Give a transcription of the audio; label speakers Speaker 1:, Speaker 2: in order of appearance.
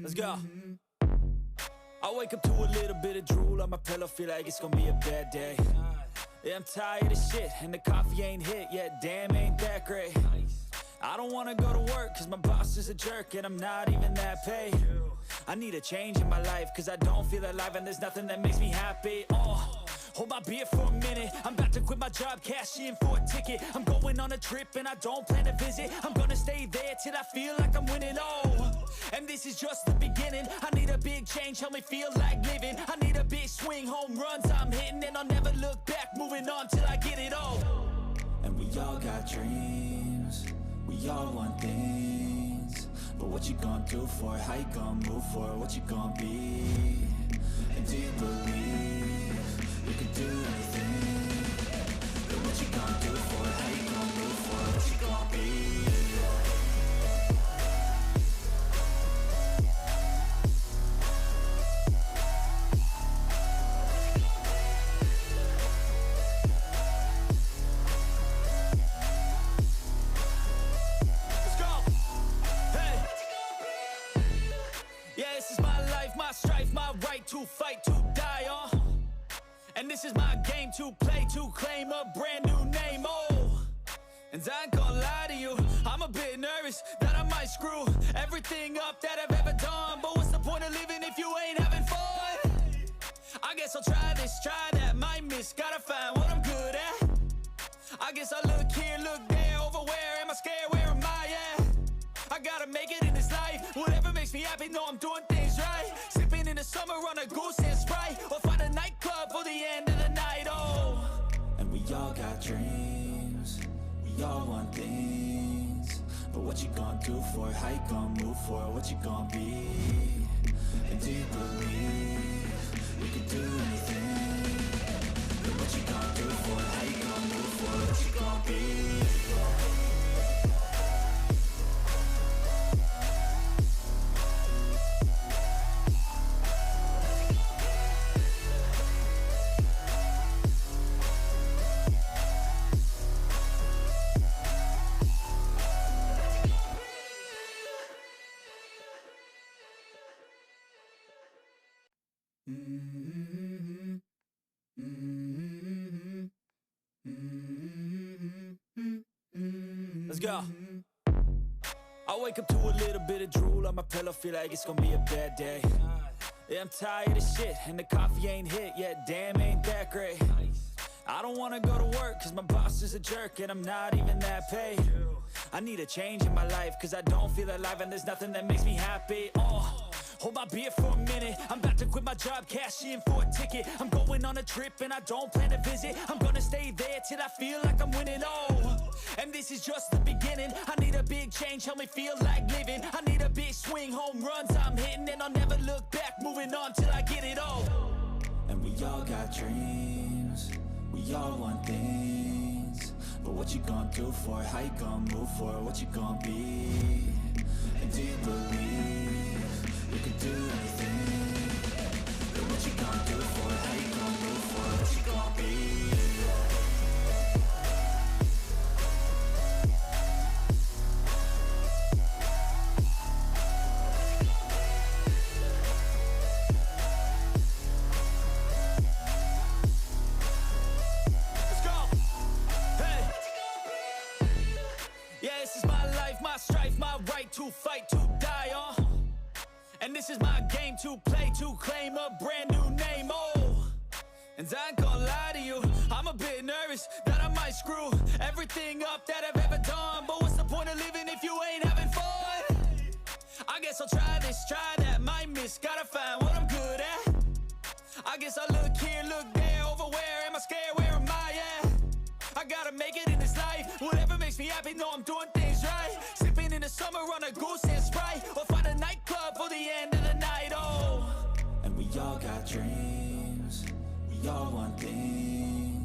Speaker 1: Let's go. I wake up to a little bit of drool on my pillow, feel like it's gonna be a bad day. Yeah, I'm tired of shit, and the coffee ain't hit yet, damn, ain't that great. I don't wanna go to work, cause my boss is a jerk, and I'm not even that paid. I need a change in my life, cause I don't feel alive, and there's nothing that makes me happy. Hold my beer for a minute, I'm about to quit my job, cash in for a ticket. I'm going on a trip and I don't plan to visit. I'm gonna stay there till I feel like I'm winning, and this is just the beginning. I need a big change, help me feel like living. I need a big swing, home runs I'm hitting, and I'll never look back, moving on till I get it all. And we all got dreams, we all want things, but what you gonna do for it? How you gonna move for it? What you gonna be? And do you believe you can do anything? But what you gonna do for it? How you gonna move for it? What you gonna be? Yeah, this is my life, my strife, my right to fight, to die, and this is my game to play, to claim a brand new name, and I ain't gonna lie to you, I'm a bit nervous that I might screw everything up that I've ever done. But what's the point of living if you ain't having fun? I guess I'll try this, try that, might miss, gotta find what I'm good at. I guess I'll look here, look there, over where am I scared, where am I at? I gotta make it in this life, whatever makes me happy, know I'm doing things right. Sipping in the summer on a goose and Sprite, or find a nightclub for the end of the night, And we all got dreams, we all want things, but what you gonna do for it? How you gonna move for it? What you gonna be? And do you believe you can do anything? But what you gonna do for it? How you gonna move for it? What you gonna be? Let's go. I wake up to a little bit of drool on my pillow, feel like it's gonna be a bad day. Yeah, I'm tired of shit, and the coffee ain't hit yet, damn, ain't that great. I don't wanna go to work, cause my boss is a jerk, and I'm not even that paid. I need a change in my life, cause I don't feel alive, and there's nothing that makes me happy. Hold my beer for a minute, I'm about to quit my job, cash in for a ticket. I'm going on a trip and I don't plan to visit. I'm gonna stay there till I feel like I'm winning, and this is just the beginning. I need a big change, help me feel like living. I need a big swing, home runs I'm hitting, and I'll never look back, moving on till I get it all. And we all got dreams, we all want things, but what you gonna do for it? How you gonna move for it? What you gonna be? And do you believe you can do anything? But what you gonna do for it? How you gonna move for it? What you gonna be? My strife, my right to fight, to die, and this is my game to play, to claim a brand new name, and I ain't gonna lie to you, I'm a bit nervous that I might screw everything up that I've ever done. But what's the point of living if you ain't having fun? I guess I'll try this, try that, might miss, gotta find what I'm good at. I guess I'll look here, look there, over where am I scared, where am I at? I gotta make it in this life, whatever makes me happy, know I'm doing things right. Sipping in the summer on a goose and Sprite, or find a nightclub for the end of the night, And we all got dreams, we all want things,